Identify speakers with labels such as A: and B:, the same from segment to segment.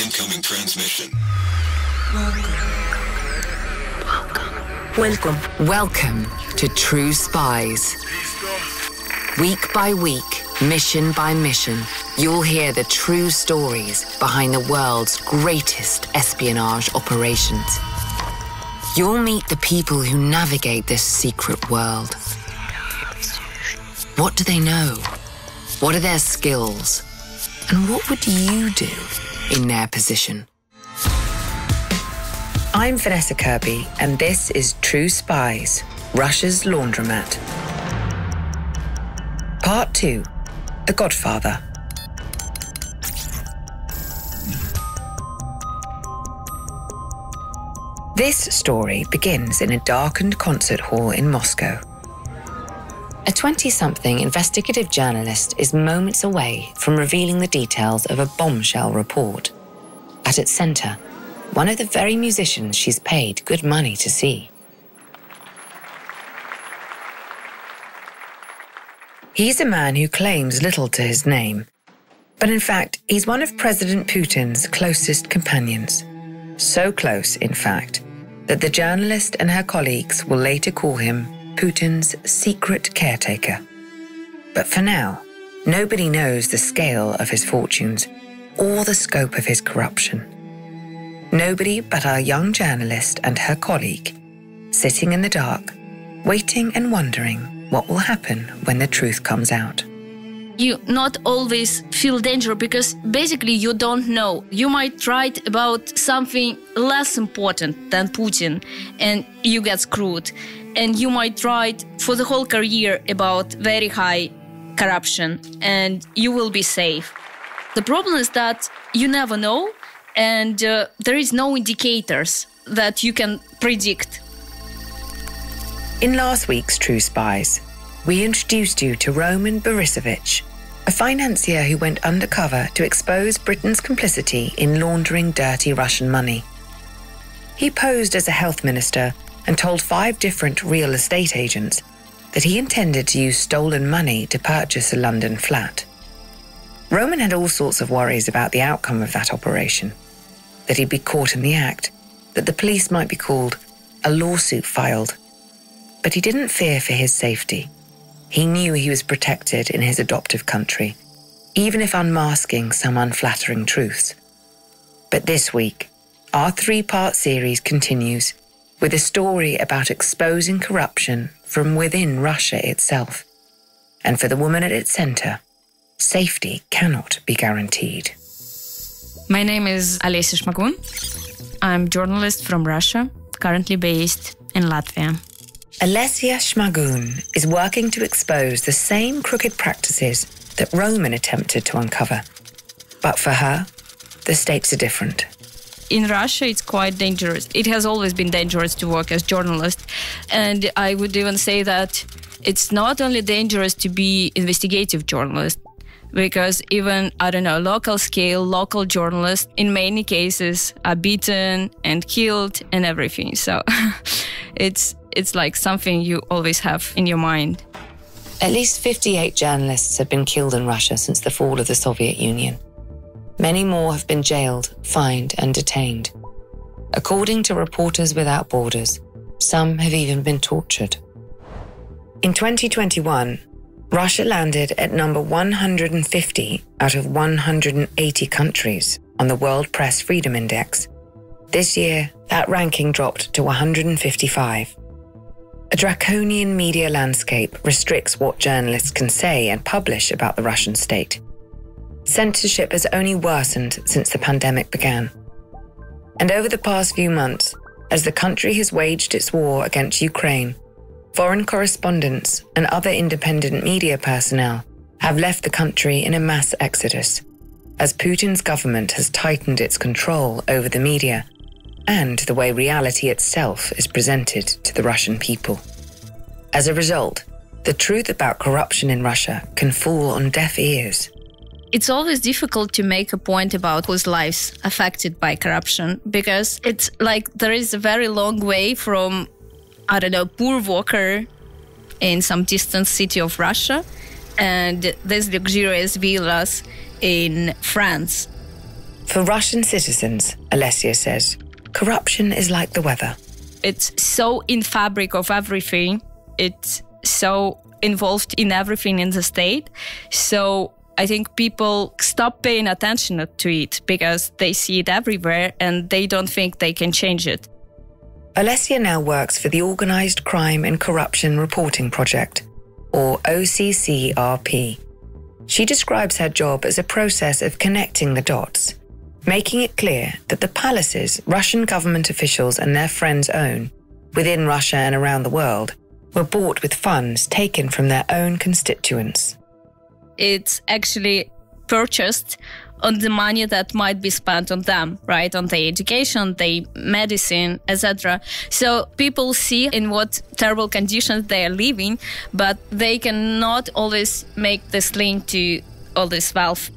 A: Incoming transmission.
B: Welcome to True Spies. Week by week, mission by mission, you'll hear the true stories behind the world's greatest espionage operations. You'll meet the people who navigate this secret world. What do they know? What are their skills? And what would you do in their position? I'm Vanessa Kirby, and this is True Spies, Russia's Laundromat. Part 2, The Godfather. This story begins in a darkened concert hall in Moscow. A 20-something investigative journalist is moments away from revealing the details of a bombshell report. At its center, one of the very musicians she's paid good money to see. He's a man who claims little to his name, but in fact, he's one of President Putin's closest companions. So close, in fact, that the journalist and her colleagues will later call him Putin's secret caretaker. But for now, nobody knows the scale of his fortunes or the scope of his corruption. Nobody but our young journalist and her colleague, sitting in the dark, waiting and wondering what will happen when the truth comes out.
C: You not always feel danger because basically you don't know. You might write about something less important than Putin and you get screwed. And you might write for the whole career about very high corruption and you will be safe. The problem is that you never know and there is no indicators that you can predict.
B: In last week's True Spies, we introduced you to Roman Borisovich, a financier who went undercover to expose Britain's complicity in laundering dirty Russian money. He posed as a health minister and told 5 different real estate agents that he intended to use stolen money to purchase a London flat. Roman had all sorts of worries about the outcome of that operation, that he'd be caught in the act, that the police might be called, a lawsuit filed. But he didn't fear for his safety. He knew he was protected in his adoptive country, even if unmasking some unflattering truths. But this week, our 3-part series continues with a story about exposing corruption from within Russia itself. And for the woman at its center, safety cannot be guaranteed.
C: My name is Olesya Shmagun. I'm a journalist from Russia, currently based in Latvia.
B: Olesya Shmagun is working to expose the same crooked practices that Roman attempted to uncover. But for her, the stakes are different.
C: In Russia, it's quite dangerous. It has always been dangerous to work as a journalist. And I would even say that it's not only dangerous to be investigative journalist, because even, local scale, local journalists, in many cases, are beaten and killed and everything. So it's like something you always have in your mind.
B: At least 58 journalists have been killed in Russia since the fall of the Soviet Union. Many more have been jailed, fined, and detained. According to Reporters Without Borders, some have even been tortured. In 2021, Russia landed at number 150 out of 180 countries on the World Press Freedom Index. This year, that ranking dropped to 155. A draconian media landscape restricts what journalists can say and publish about the Russian state. Censorship has only worsened since the pandemic began. And over the past few months, as the country has waged its war against Ukraine, foreign correspondents and other independent media personnel have left the country in a mass exodus, as Putin's government has tightened its control over the media and the way reality itself is presented to the Russian people. As a result, the truth about corruption in Russia can fall on deaf ears.
C: It's always difficult to make a point about whose lives affected by corruption because it's like there is a very long way from, poor worker in some distant city of Russia and these luxurious villas in France.
B: For Russian citizens, Alessia says, corruption is like the weather.
C: It's so in fabric of everything. It's so involved in everything in the state. So I think people stop paying attention to it because they see it everywhere and they don't think they can change it.
B: Alessia now works for the Organised Crime and Corruption Reporting Project, or OCCRP. She describes her job as a process of connecting the dots, making it clear that the palaces Russian government officials and their friends own, within Russia and around the world, were bought with funds taken from their own constituents.
C: It's actually purchased on the money that might be spent on them, right? On their education, their medicine, etc. So people see in what terrible conditions they are living, but they cannot always make this link to all this wealth.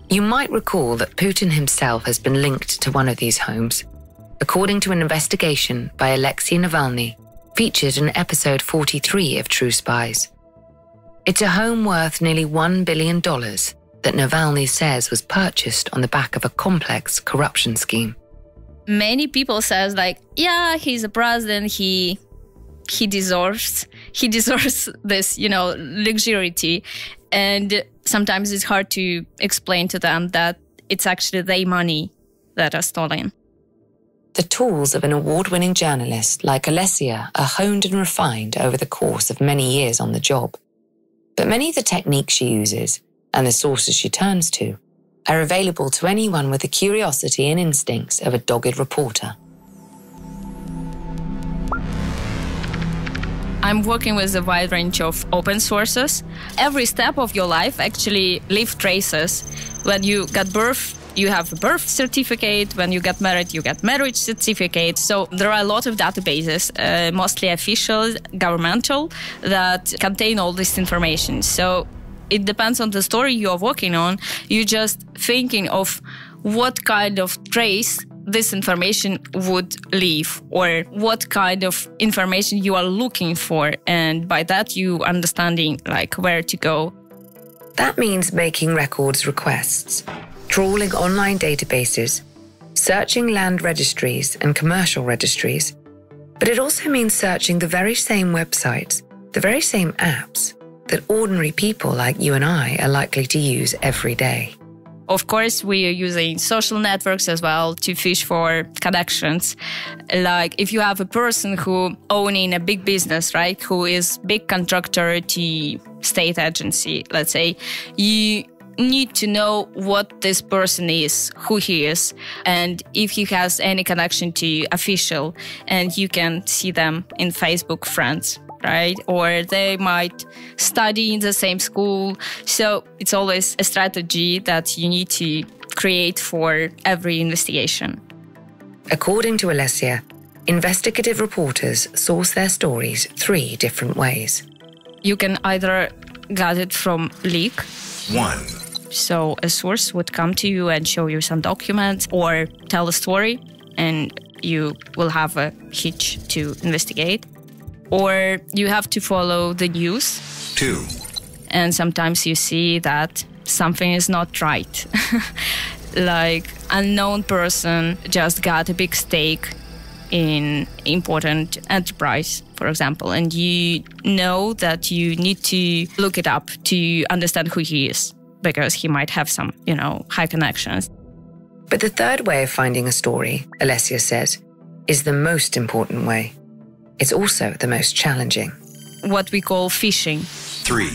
B: You might recall that Putin himself has been linked to one of these homes, according to an investigation by Alexei Navalny, featured in episode 43 of True Spies. It's a home worth nearly $1 billion that Navalny says was purchased on the back of a complex corruption scheme.
C: Many people says like, yeah, he's a president, he deserves this, luxury. And sometimes it's hard to explain to them that it's actually their money that are stolen.
B: The tools of an award-winning journalist like Alessia are honed and refined over the course of many years on the job. But many of the techniques she uses and the sources she turns to are available to anyone with the curiosity and instincts of a dogged reporter.
C: I'm working with a wide range of open sources. Every step of your life actually leaves traces. When you got birth, you have a birth certificate. When you get married, you get marriage certificate. So there are a lot of databases, mostly official, governmental, that contain all this information. So it depends on the story you are working on. You're just thinking of what kind of trace this information would leave, or what kind of information you are looking for. And by that, you understanding like where to go.
B: That means making records requests, trawling online databases, searching land registries and commercial registries. But it also means searching the very same websites, the very same apps that ordinary people like you and I are likely to use every day.
C: Of course, we are using social networks as well to fish for connections. Like if you have a person who owning a big business, right, who is big contractor to state agency, let's say, you need to know what this person is, who he is, and if he has any connection to official, and you can see them in Facebook friends, right? Or they might study in the same school. So it's always a strategy that you need to create for every investigation.
B: According to Alessia, investigative reporters source their stories 3 different ways.
C: You can either get it from leak.
A: 1.
C: So a source would come to you and show you some documents or tell a story, and you will have a hitch to investigate. Or you have to follow the news.
A: 2.
C: And sometimes you see that something is not right. Like unknown person just got a big stake in important enterprise, for example, and you know that you need to look it up to understand who he is, because he might have some, high connections.
B: But the third way of finding a story, Alessia says, is the most important way. It's also the most challenging.
C: What we call phishing.
A: 3.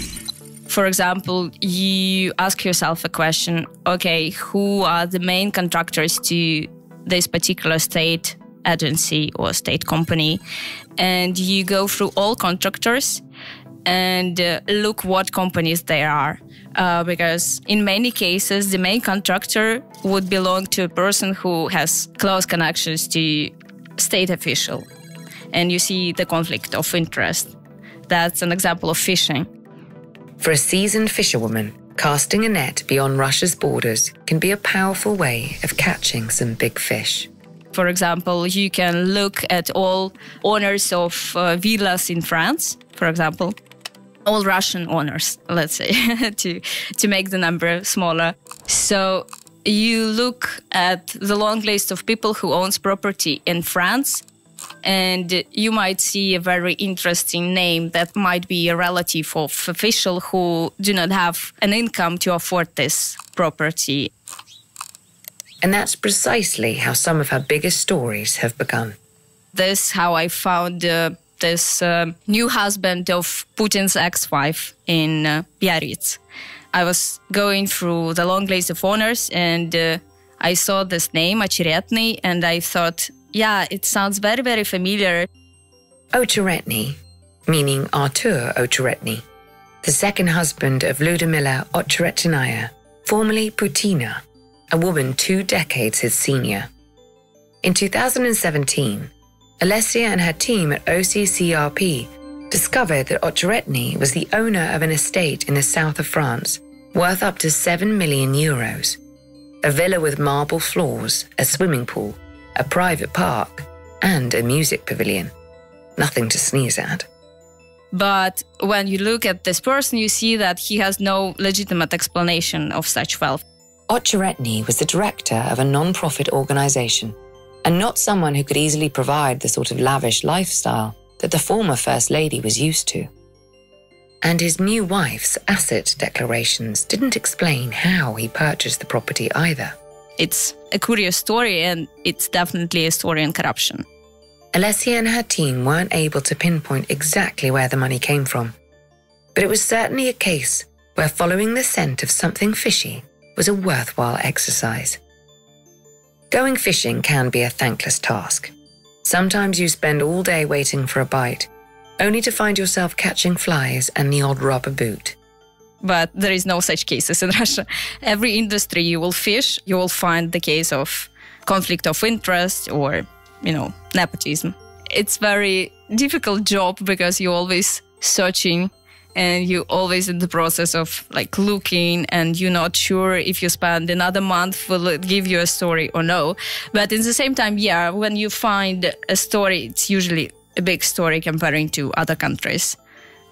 C: For example, you ask yourself a question, okay, who are the main contractors to this particular state agency or state company? And you go through all contractors and look what companies there are. Because in many cases, the main contractor would belong to a person who has close connections to state official. And you see the conflict of interest. That's an example of phishing.
B: For a seasoned fisherwoman, casting a net beyond Russia's borders can be a powerful way of catching some big fish.
C: For example, you can look at all owners of villas in France, for example, all Russian owners, let's say, to make the number smaller. So you look at the long list of people who owns property in France, and you might see a very interesting name that might be a relative of official who do not have an income to afford this property.
B: And that's precisely how some of her biggest stories have begun.
C: This is how I found this new husband of Putin's ex-wife in Biarritz. I was going through the long list of owners and I saw this name, Ocheretny, and I thought, yeah, it sounds very, very familiar.
B: Ocheretny, meaning Artur Ocheretny, the second husband of Ludmila Ocheretnaya, formerly Putina, a woman 2 decades his senior. In 2017, Alessia and her team at OCCRP discovered that Ocheretny was the owner of an estate in the south of France worth up to 7 million euros, a villa with marble floors, a swimming pool, a private park, and a music pavilion. Nothing to sneeze at.
C: But when you look at this person, you see that he has no legitimate explanation of such wealth.
B: Ocheretny was the director of a non-profit organization, and not someone who could easily provide the sort of lavish lifestyle that the former First Lady was used to. And his new wife's asset declarations didn't explain how he purchased the property either.
C: It's a curious story, and it's definitely a story in corruption.
B: Alessia and her team weren't able to pinpoint exactly where the money came from, but it was certainly a case where following the scent of something fishy was a worthwhile exercise. Going fishing can be a thankless task. Sometimes you spend all day waiting for a bite, only to find yourself catching flies and the odd rubber boot.
C: But there is no such cases in Russia. Every industry you will fish, you will find the case of conflict of interest or, nepotism. It's very difficult job because you're always searching and you're always in the process of looking, and you're not sure if you spend another month, will it give you a story or no. But at the same time, yeah, when you find a story, it's usually a big story comparing to other countries.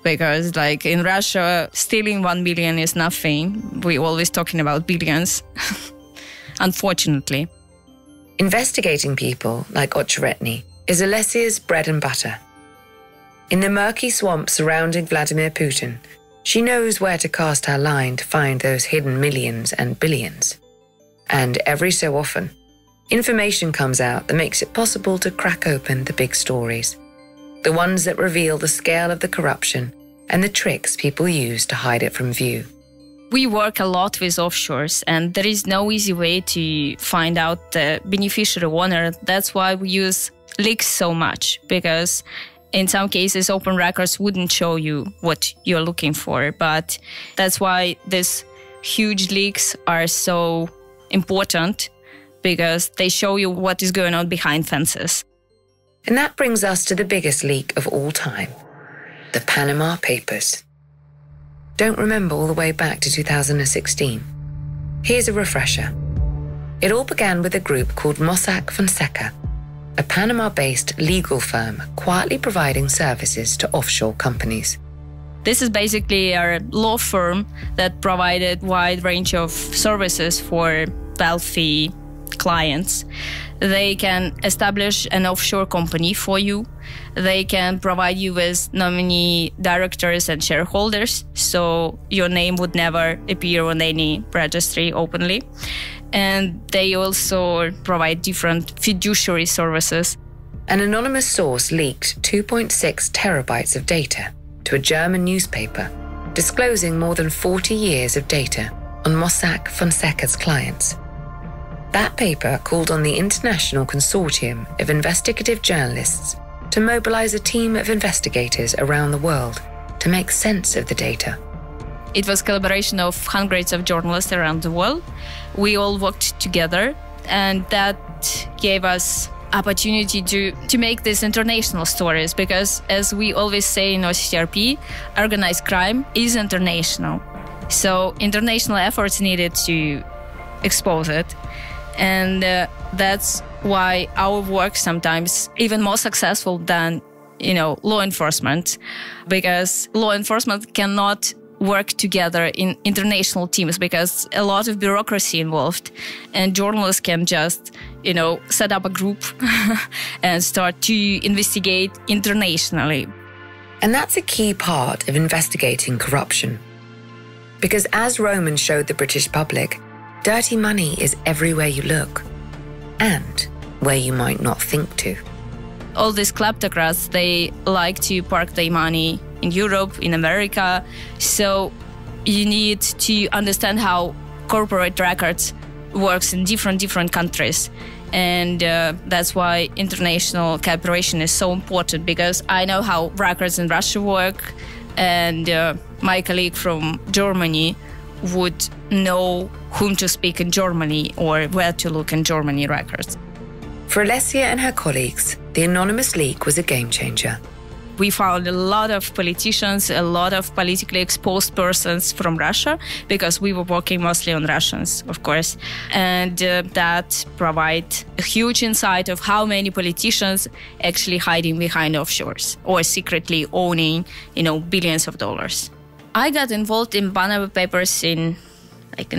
C: Because in Russia, stealing 1 million is nothing. We're always talking about billions, unfortunately.
B: Investigating people like Ocheretny is Alessia's bread and butter. In the murky swamp surrounding Vladimir Putin, she knows where to cast her line to find those hidden millions and billions. And every so often, information comes out that makes it possible to crack open the big stories, the ones that reveal the scale of the corruption and the tricks people use to hide it from view.
C: We work a lot with offshores, and there is no easy way to find out the beneficiary owner. That's why we use leaks so much, because in some cases, open records wouldn't show you what you're looking for. But that's why these huge leaks are so important, because they show you what is going on behind fences.
B: And that brings us to the biggest leak of all time, the Panama Papers. Don't remember all the way back to 2016. Here's a refresher. It all began with a group called Mossack Fonseca, a Panama-based legal firm quietly providing services to offshore companies.
C: This is basically a law firm that provided a wide range of services for wealthy clients. They can establish an offshore company for you. They can provide you with nominee directors and shareholders, so your name would never appear on any registry openly. And they also provide different fiduciary services.
B: An anonymous source leaked 2.6 terabytes of data to a German newspaper, disclosing more than 40 years of data on Mossack Fonseca's clients. That paper called on the International Consortium of Investigative Journalists to mobilize a team of investigators around the world to make sense of the data.
C: It was a collaboration of hundreds of journalists around the world. We all worked together, and that gave us opportunity to make these international stories, because as we always say in OCCRP, organized crime is international. So international efforts needed to expose it. And that's why our work sometimes even more successful than, law enforcement, because law enforcement cannot work together in international teams because a lot of bureaucracy involved, and journalists can just, set up a group and start to investigate internationally.
B: And that's a key part of investigating corruption. Because as Roman showed the British public, dirty money is everywhere you look and where you might not think to.
C: All these kleptocrats, they like to park their money in Europe, in America. So you need to understand how corporate records works in different countries. And that's why international cooperation is so important, because I know how records in Russia work, and my colleague from Germany would know whom to speak in Germany or where to look in Germany records.
B: For Alessia and her colleagues, the anonymous leak was a game changer.
C: We found a lot of politicians, a lot of politically exposed persons from Russia, because we were working mostly on Russians, of course. And that provides a huge insight of how many politicians actually hiding behind offshores or secretly owning, billions of dollars. I got involved in Panama Papers in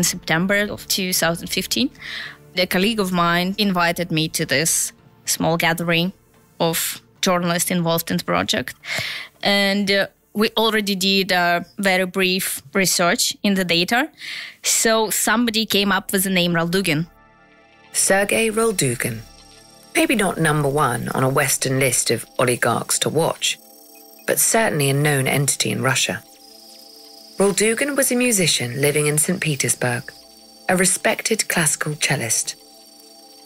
C: September of 2015. A colleague of mine invited me to this small gathering of journalists involved in the project. And we already did a very brief research in the data. So somebody came up with the name Roldugin.
B: Sergei Roldugin. Maybe not number one on a Western list of oligarchs to watch, but certainly a known entity in Russia. Roldugin was a musician living in St. Petersburg, a respected classical cellist.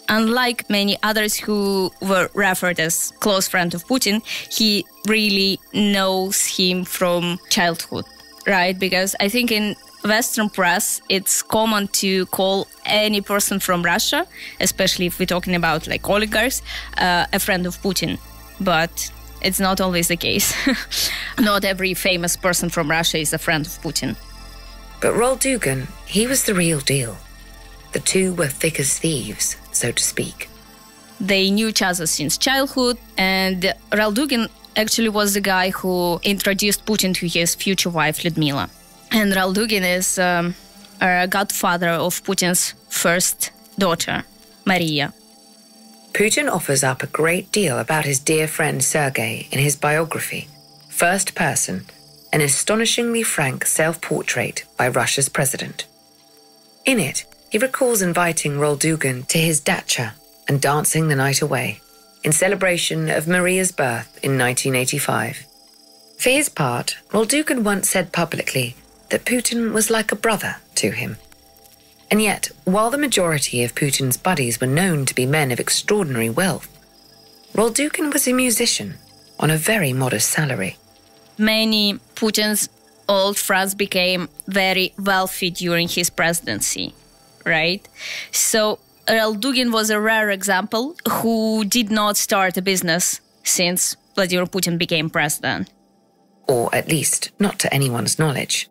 C: Unlike many others who were referred as close friend of Putin, he really knows him from childhood, right? Because I think in Western press, it's common to call any person from Russia, especially if we're talking about oligarchs, a friend of Putin. But it's not always the case. Not every famous person from Russia is a friend of Putin.
B: But Roldugin, he was the real deal. The two were thick as thieves, so to speak.
C: They knew each other since childhood, and Roldugin actually was the guy who introduced Putin to his future wife, Lyudmila. And Roldugin is a godfather of Putin's first daughter, Maria.
B: Putin offers up a great deal about his dear friend Sergei in his biography, First Person, an astonishingly frank self-portrait by Russia's president. In it, he recalls inviting Roldugin to his dacha and dancing the night away in celebration of Maria's birth in 1985. For his part, Roldugin once said publicly that Putin was like a brother to him. And yet, while the majority of Putin's buddies were known to be men of extraordinary wealth, Roldugin was a musician on a very modest salary.
C: Many Putin's old friends became very wealthy during his presidency, right? So Roldugin was a rare example who did not start a business since Vladimir Putin became president.
B: Or at least not to anyone's knowledge.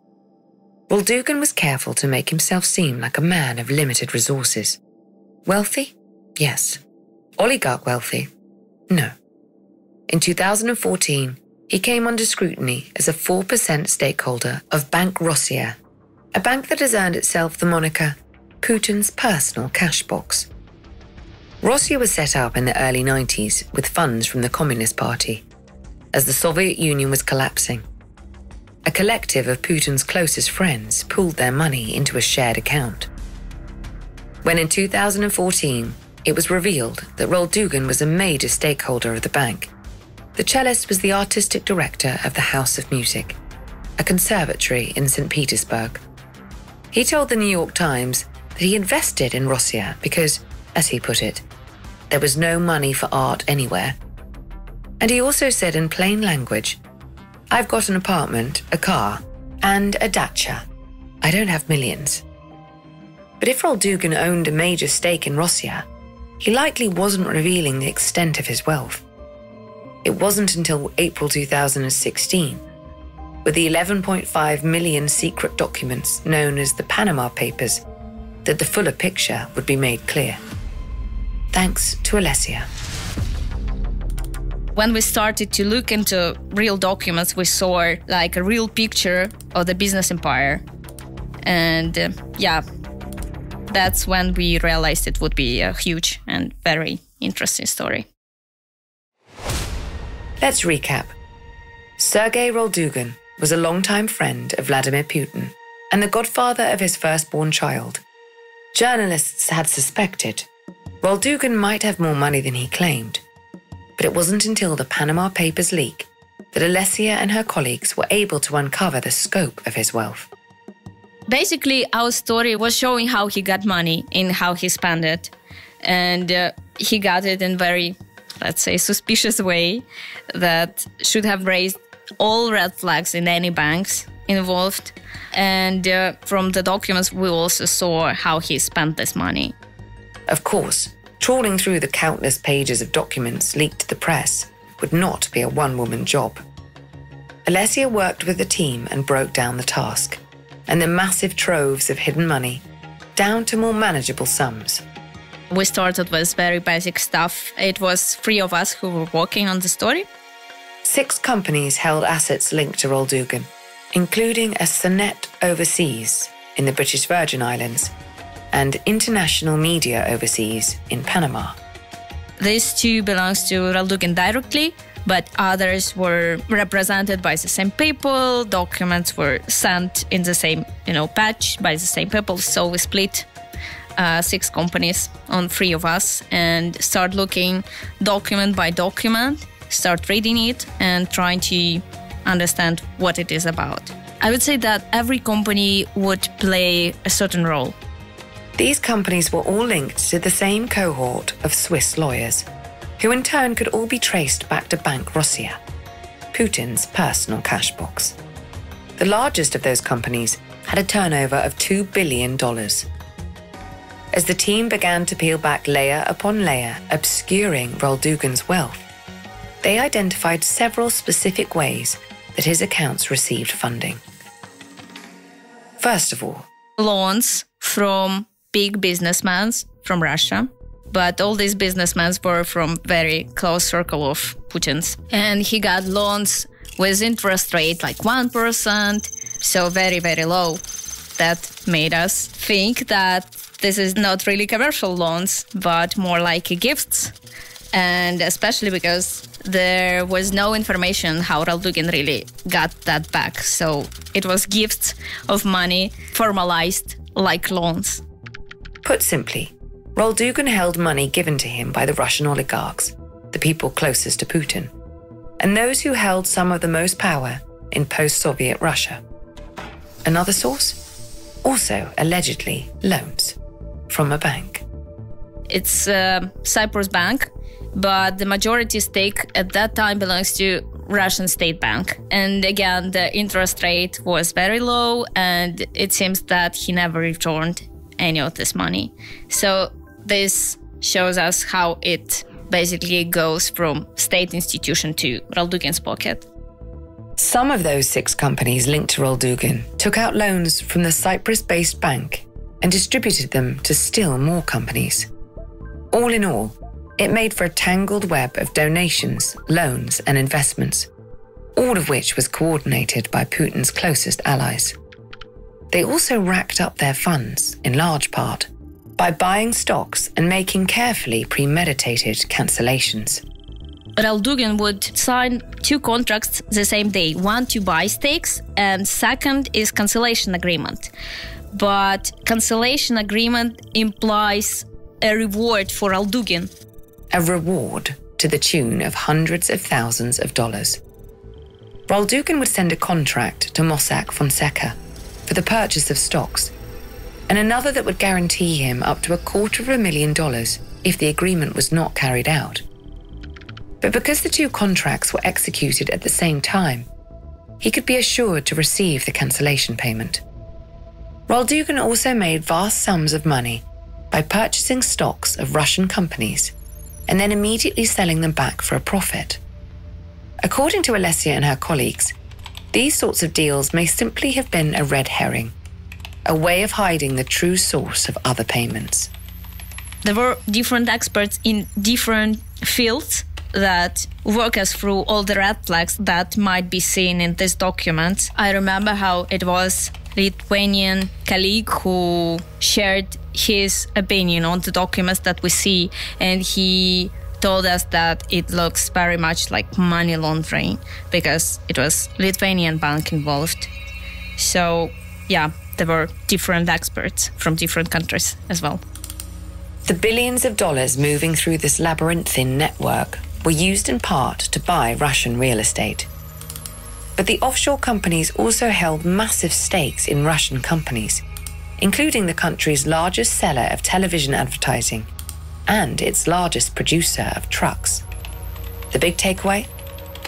B: Roldugin was careful to make himself seem like a man of limited resources. Wealthy? Yes. Oligarch wealthy? No. In 2014, he came under scrutiny as a 4% stakeholder of Bank Rossiya, a bank that has earned itself the moniker Putin's personal cash box. Rossiya was set up in the early 90s with funds from the Communist Party, as the Soviet Union was collapsing. A collective of Putin's closest friends pooled their money into a shared account. When in 2014, it was revealed that Roldugin was a major stakeholder of the bank, the cellist was the artistic director of the House of Music, a conservatory in St. Petersburg. He told the New York Times that he invested in Rossiya because, as he put it, there was no money for art anywhere. And he also said in plain language, "I've got an apartment, a car, and a dacha. I don't have millions." But if Roldugin owned a major stake in Rossiya, he likely wasn't revealing the extent of his wealth. It wasn't until April 2016, with the 11.5 million secret documents known as the Panama Papers, that the fuller picture would be made clear. Thanks to Alessia.
C: When we started to look into real documents, we saw like a real picture of the business empire. And that's when we realized it would be a huge and very interesting story.
B: Let's recap. Sergei Roldugin was a longtime friend of Vladimir Putin and the godfather of his firstborn child. Journalists had suspected Roldugin might have more money than he claimed, but it wasn't until the Panama Papers leak that Alessia and her colleagues were able to uncover the scope of his wealth.
C: Basically, our story was showing how he got money and how he spent it. And he got it in very, let's say, suspicious way that should have raised all red flags in any banks involved. And from the documents, we also saw how he spent this money.
B: Of course, trawling through the countless pages of documents leaked to the press would not be a one-woman job. Alessia worked with the team and broke down the task, and the massive troves of hidden money down to more manageable sums.
C: We started with very basic stuff. It was 3 of us who were working on the story.
B: 6 companies held assets linked to Roldugin, including a Sonnet Overseas in the British Virgin Islands and International Media Overseas in Panama.
C: These 2 belongs to Roldugin directly, but others were represented by the same people. Documents were sent in the same, batch by the same people. So we split 6 companies on 3 of us and start looking document by document, start reading it and trying to understand what it is about. I would say that every company would play a certain role.
B: These companies were all linked to the same cohort of Swiss lawyers, who in turn could all be traced back to Bank Rossiya, Putin's personal cash box. The largest of those companies had a turnover of $2 billion. As the team began to peel back layer upon layer, obscuring Roldugin's wealth, they identified several specific ways that his accounts received funding. First of all,
C: loans from big businessmen from Russia. But all these businessmen were from very close circle of Putin's. And he got loans with interest rate like 1%, so very, very low. That made us think that this is not really commercial loans, but more like gifts. And especially because there was no information how Roldugin really got that back. So it was gifts of money formalized like loans.
B: Put simply, Roldugin held money given to him by the Russian oligarchs, the people closest to Putin, and those who held some of the most power in post-Soviet Russia. Another source? Also, allegedly, loans from a bank.
C: It's Cyprus Bank, but the majority stake at that time belongs to Russian State Bank. And again, the interest rate was very low, and it seems that he never returned any of this money. So this shows us how it basically goes from state institution to Roldugin's pocket.
B: Some of those 6 companies linked to Roldugin took out loans from the Cyprus-based bank and distributed them to still more companies. All in all, it made for a tangled web of donations, loans, and investments, all of which was coordinated by Putin's closest allies. They also racked up their funds, in large part, by buying stocks and making carefully premeditated cancellations.
C: Roldugin would sign 2 contracts the same day, one to buy stakes and second is cancellation agreement. But cancellation agreement implies a reward for Roldugin.
B: A reward to the tune of hundreds of thousands of dollars. Roldugin would send a contract to Mossack Fonseca for the purchase of stocks, and another that would guarantee him up to $250,000 if the agreement was not carried out. But because the 2 contracts were executed at the same time, he could be assured to receive the cancellation payment. Roldugin also made vast sums of money by purchasing stocks of Russian companies and then immediately selling them back for a profit. According to Alessia and her colleagues, these sorts of deals may simply have been a red herring, a way of hiding the true source of other payments.
C: There were different experts in different fields, that walk us through all the red flags that might be seen in this document. I remember how it was Lithuanian colleague who shared his opinion on the documents that we see, and he told us that it looks very much like money laundering because it was Lithuanian bank involved. So, yeah, there were different experts from different countries as well.
B: The billions of dollars moving through this labyrinthine network were used in part to buy Russian real estate. But the offshore companies also held massive stakes in Russian companies, including the country's largest seller of television advertising and its largest producer of trucks. The big takeaway?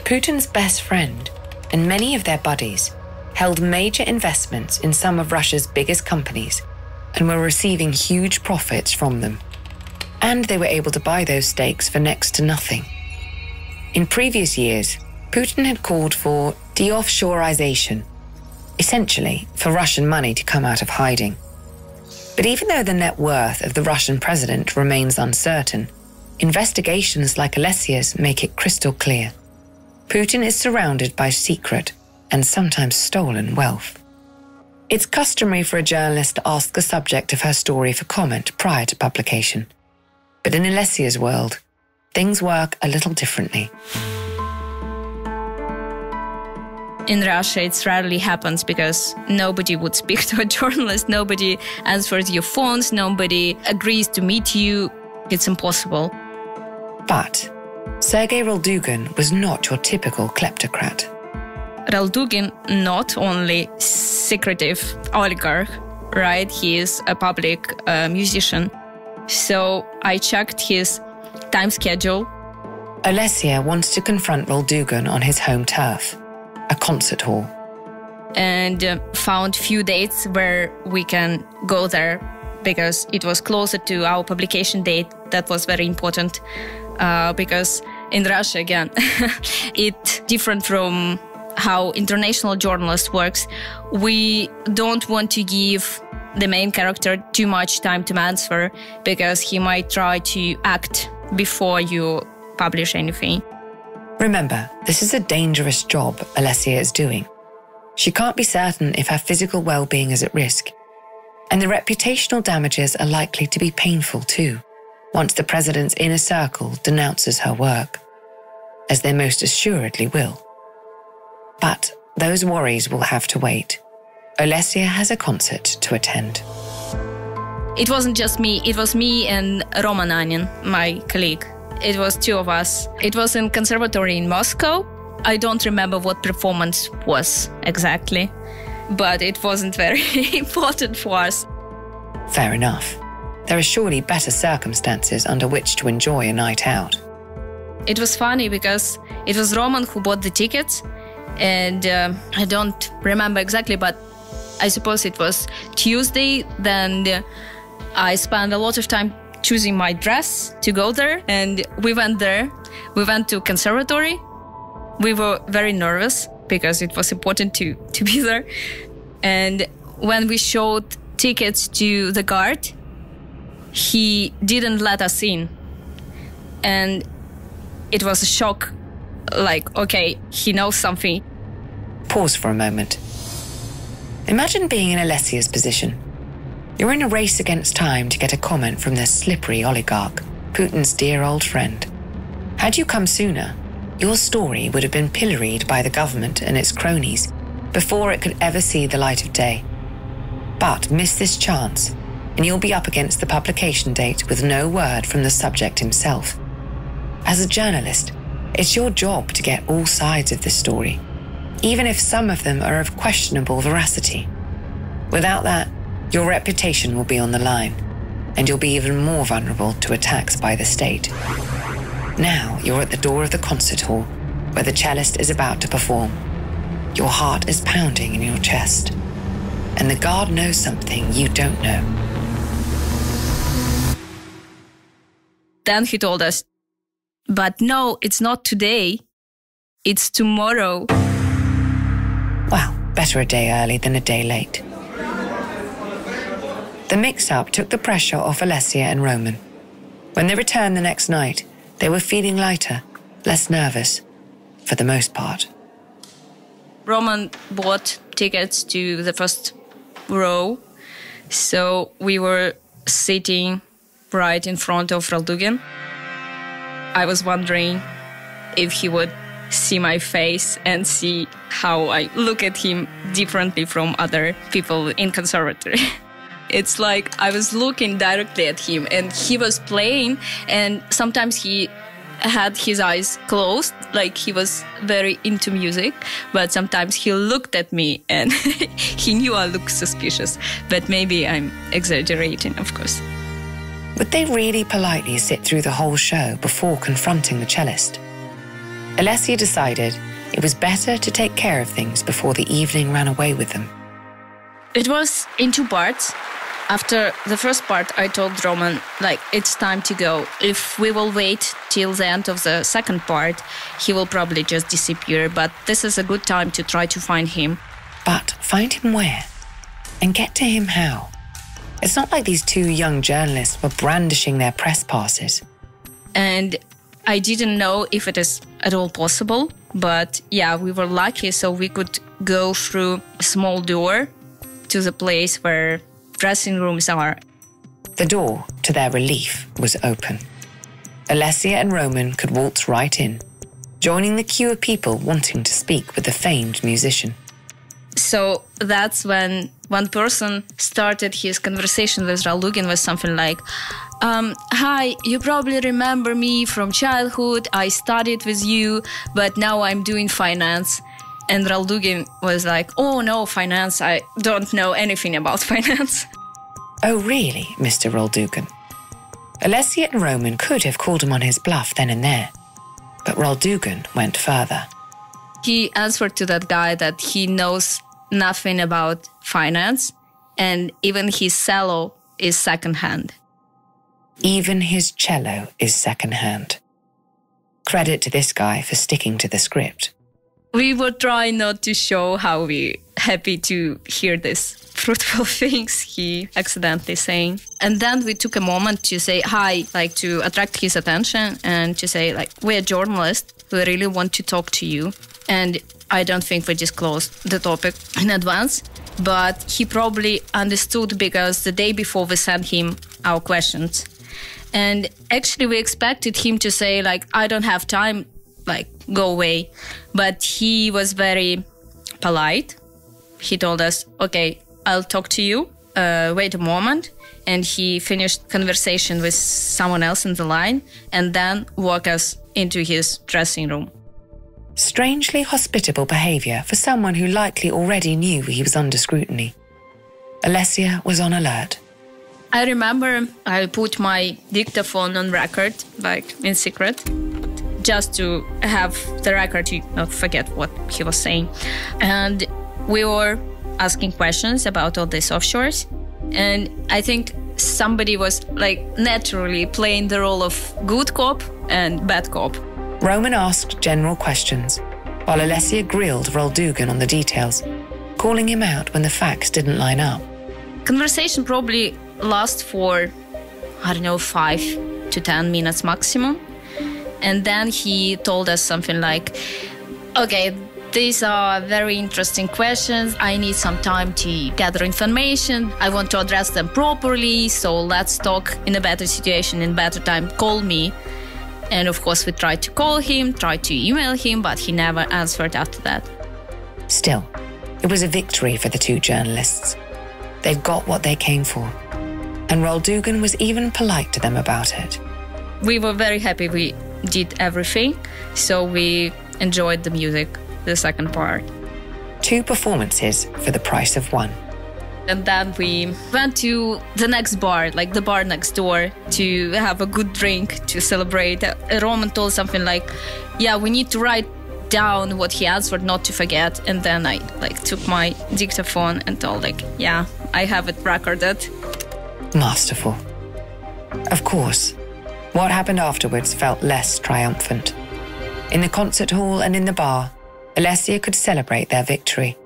B: Putin's best friend and many of their buddies held major investments in some of Russia's biggest companies and were receiving huge profits from them. And they were able to buy those stakes for next to nothing. In previous years, Putin had called for de-offshorization, essentially for Russian money to come out of hiding. But even though the net worth of the Russian president remains uncertain, investigations like Alessia's make it crystal clear. Putin is surrounded by secret and sometimes stolen wealth. It's customary for a journalist to ask the subject of her story for comment prior to publication. But in Alessia's world, things work a little differently.
C: In Russia, it rarely happens because nobody would speak to a journalist, nobody answers your phones, nobody agrees to meet you. It's impossible.
B: But Sergei Roldugin was not your typical kleptocrat.
C: Roldugin not only secretive oligarch, right? He is a public musician. So I checked his time schedule.
B: Alessia wants to confront Roldugin on his home turf, a concert hall.
C: And found few dates where we can go there because it was closer to our publication date. That was very important because in Russia, again, it's different from how international journalist works. We don't want to give the main character too much time to answer because he might try to act before you publish anything.
B: Remember, this is a dangerous job Alessia is doing. She can't be certain if her physical well-being is at risk. And the reputational damages are likely to be painful too, once the president's inner circle denounces her work, as they most assuredly will. But those worries will have to wait. Alessia has a concert to attend.
C: It wasn't just me, it was me and Roman Anin, my colleague. It was two of us. It was in conservatory in Moscow. I don't remember what performance was exactly, but it wasn't very important for us.
B: Fair enough. There are surely better circumstances under which to enjoy a night out.
C: It was funny because it was Roman who bought the tickets, and I don't remember exactly, but I suppose it was Tuesday. Then I spent a lot of time choosing my dress to go there, and we went there. We went to conservatory. We were very nervous because it was important to be there. And when we showed tickets to the guard, he didn't let us in. And it was a shock, like, okay, he knows something.
B: Pause for a moment. Imagine being in Alessia's position. You're in a race against time to get a comment from this slippery oligarch, Putin's dear old friend. Had you come sooner, your story would have been pilloried by the government and its cronies before it could ever see the light of day. But miss this chance, and you'll be up against the publication date with no word from the subject himself. As a journalist, it's your job to get all sides of this story, even if some of them are of questionable veracity. Without that, your reputation will be on the line, and you'll be even more vulnerable to attacks by the state. Now you're at the door of the concert hall, where the cellist is about to perform. Your heart is pounding in your chest, and the guard knows something you don't know.
C: Then he told us, but no, it's not today, it's tomorrow.
B: Well, better a day early than a day late. The mix-up took the pressure off Alessia and Roman. When they returned the next night, they were feeling lighter less nervous, for the most part.
C: Roman bought tickets to the first row, so we were sitting right in front of Roldugin. I was wondering if he would see my face and see how I look at him differently from other people in conservatory. It's like I was looking directly at him and he was playing, and sometimes he had his eyes closed, like he was very into music, but sometimes he looked at me and he knew I looked suspicious, but maybe I'm exaggerating, of course.
B: Would they really politely sit through the whole show before confronting the cellist? Alessia decided it was better to take care of things before the evening ran away with them.
C: It was in two parts. After the first part, I told Roman, it's time to go. If we will wait till the end of the second part, he will probably just disappear, but this is a good time to try to find him.
B: But find him where? And get to him how? It's not like these two young journalists were brandishing their press passes.
C: And I didn't know if it is at all possible, but yeah, we were lucky, so we could go through a small door to the place where dressing rooms are.
B: The door, to their relief, was open. Alessia and Roman could waltz right in, joining the queue of people wanting to speak with the famed musician.
C: So that's when one person started his conversation with Roldugin with something like, hi, you probably remember me from childhood. I studied with you, but now I'm doing finance. And Roldugin was like, oh no, finance, I don't know anything about finance.
B: Oh really, Mr. Roldugin? Alessia and Roman could have called him on his bluff then and there, but Roldugin went further.
C: He answered to that guy that he knows nothing about finance, and even his cello is secondhand.
B: Even his cello is secondhand. Credit to this guy for sticking to the script.
C: We were trying not to show how we're happy to hear these fruitful things he accidentally saying. And then we took a moment to say hi, to attract his attention and to say, we're journalists, we really want to talk to you. And I don't think we disclosed the topic in advance, but he probably understood because the day before we sent him our questions. And actually we expected him to say, I don't have time, go away. But he was very polite. He told us, okay, I'll talk to you. Wait a moment. And he finished conversation with someone else in the line and then walked us into his dressing room.
B: Strangely hospitable behaviour for someone who likely already knew he was under scrutiny. Alessia was on alert.
C: I remember I put my dictaphone on record, in secret, just to have the record to not forget what he was saying. And we were asking questions about all these offshores. And I think somebody was naturally playing the role of good cop and bad cop.
B: Roman asked general questions, while Alessia grilled Roldugin on the details, calling him out when the facts didn't line up.
C: Conversation probably lasts for, 5 to 10 minutes maximum. And then he told us something like, okay, these are very interesting questions. I need some time to gather information. I want to address them properly. So let's talk in a better situation, in better time. Call me. And of course, we tried to call him, tried to email him, but he never answered after that.
B: Still, it was a victory for the two journalists. They'd got what they came for. And Roldugin was even polite to them about it.
C: We were very happy we did everything, so we enjoyed the music, the second part.
B: 2 performances for the price of 1.
C: And then we went to the next bar, the bar next door, to have a good drink, to celebrate. Roman told something yeah, we need to write down what he answered, not to forget. And then I took my dictaphone and told yeah, I have it recorded.
B: Masterful. Of course, what happened afterwards felt less triumphant. In the concert hall and in the bar, Alessia could celebrate their victory.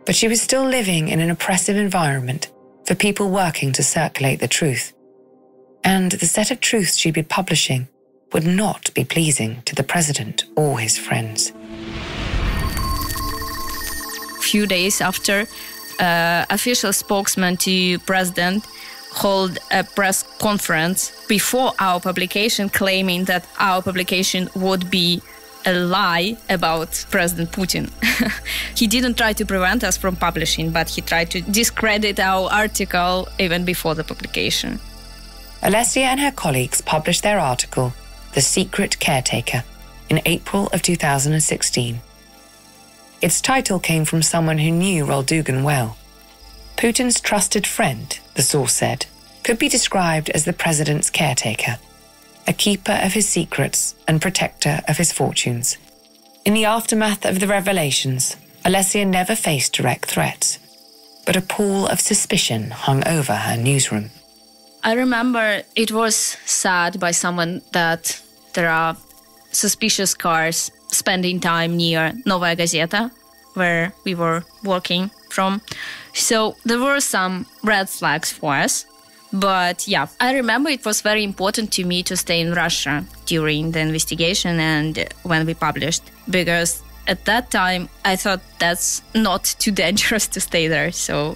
B: But she was still living in an oppressive environment for people working to circulate the truth. And the set of truths she'd be publishing would not be pleasing to the president or his friends.
C: Few days after, official spokesman to president hold a press conference before our publication, claiming that our publication would be a lie about President Putin. He didn't try to prevent us from publishing, but he tried to discredit our article even before the publication.
B: Alessia and her colleagues published their article, The Secret Caretaker, in April of 2016. Its title came from someone who knew Roldugan well. Putin's trusted friend, the source said, could be described as the president's caretaker, a keeper of his secrets and protector of his fortunes. In the aftermath of the revelations, Alessia never faced direct threats, but a pall of suspicion hung over her newsroom.
C: I remember it was said by someone that there are suspicious cars spending time near Novaya Gazeta, where we were working from. So there were some red flags for us. But yeah, I remember it was very important to me to stay in Russia during the investigation and when we published, because at that time I thought that's not too dangerous to stay there. So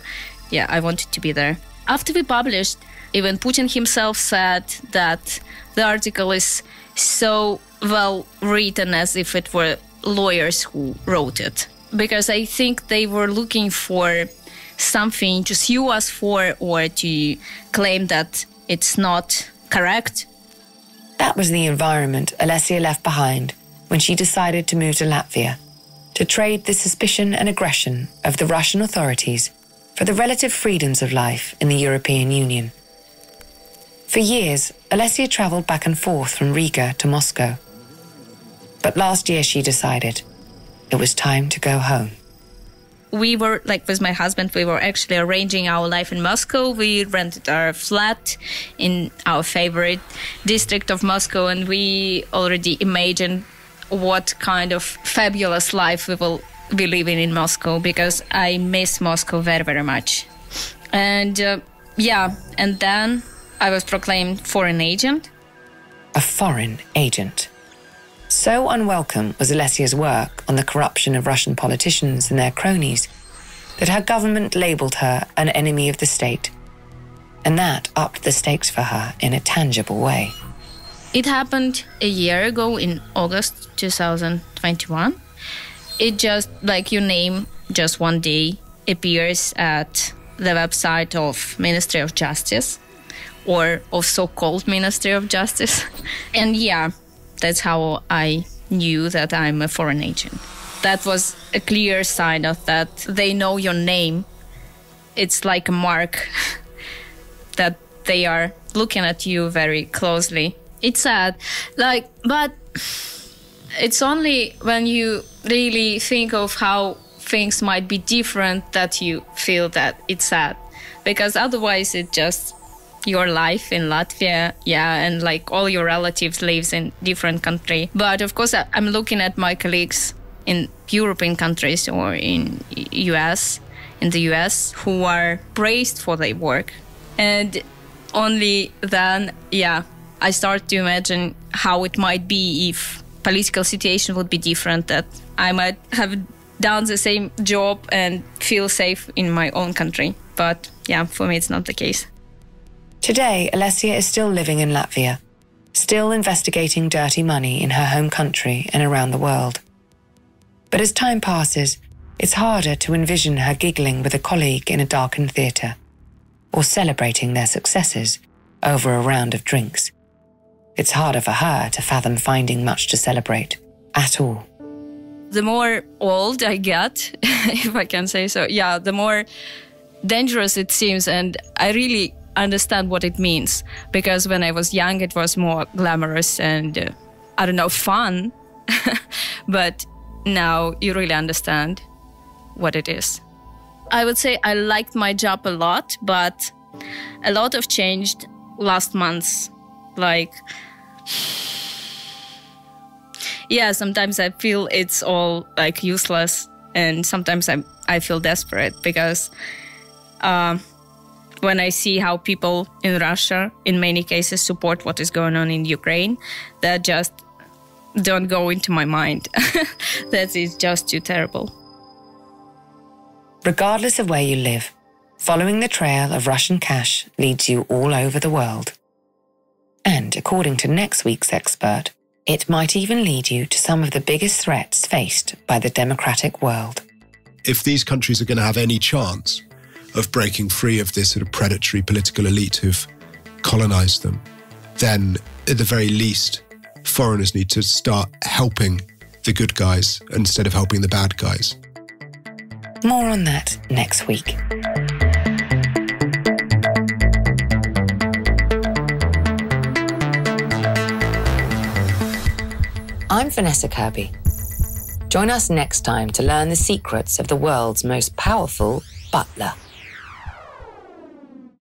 C: yeah, I wanted to be there. After we published, even Putin himself said that the article is so well written as if it were lawyers who wrote it. Because I think they were looking for something to sue us for or to claim that it's not correct.
B: That was the environment Alessia left behind when she decided to move to Latvia, to trade the suspicion and aggression of the Russian authorities for the relative freedoms of life in the European Union. For years, Alessia travelled back and forth from Riga to Moscow. But last year she decided it was time to go home.
C: We were, with my husband, we were actually arranging our life in Moscow. We rented our flat in our favorite district of Moscow, and we already imagined what kind of fabulous life we will be living in Moscow, because I miss Moscow very, very much. And and then I was proclaimed foreign agent.
B: A foreign agent. So unwelcome was Alessia's work on the corruption of Russian politicians and their cronies that her government labelled her an enemy of the state. And that upped the stakes for her in a tangible way.
C: It happened a year ago in August 2021. It just, your name, just one day, appears at the website of Ministry of Justice, or of so-called Ministry of Justice. And that's how I knew that I'm a foreign agent. That was a clear sign of that they know your name. It's like a mark that they are looking at you very closely. It's sad, but it's only when you really think of how things might be different that you feel that it's sad. Because otherwise it's just your life in Latvia, and all your relatives lives in different country. But of course, I'm looking at my colleagues in European countries or in the US, who are praised for their work. And only then, I start to imagine how it might be if political situation would be different, that I might have done the same job and feel safe in my own country. But for me, it's not the case.
B: Today, Alessia is still living in Latvia, still investigating dirty money in her home country and around the world. But as time passes, it's harder to envision her giggling with a colleague in a darkened theatre, or celebrating their successes over a round of drinks. It's harder for her to fathom finding much to celebrate at all.
C: The more old I get, if I can say so, the more dangerous it seems, and I really understand what it means, because when I was young it was more glamorous and fun. But now you really understand what it is. I would say I liked my job a lot, but a lot have changed last months. Sometimes I feel it's all useless, and sometimes I feel desperate, because when I see how people in Russia, in many cases, support what is going on in Ukraine, that just don't go into my mind. That is just too terrible.
B: Regardless of where you live, following the trail of Russian cash leads you all over the world. And according to next week's expert, it might even lead you to some of the biggest threats faced by the democratic world.
A: If these countries are going to have any chance of breaking free of this sort of predatory political elite who've colonized them, then at the very least, foreigners need to start helping the good guys instead of helping the bad guys.
B: More on that next week. I'm Vanessa Kirby. Join us next time to learn the secrets of the world's most powerful butler.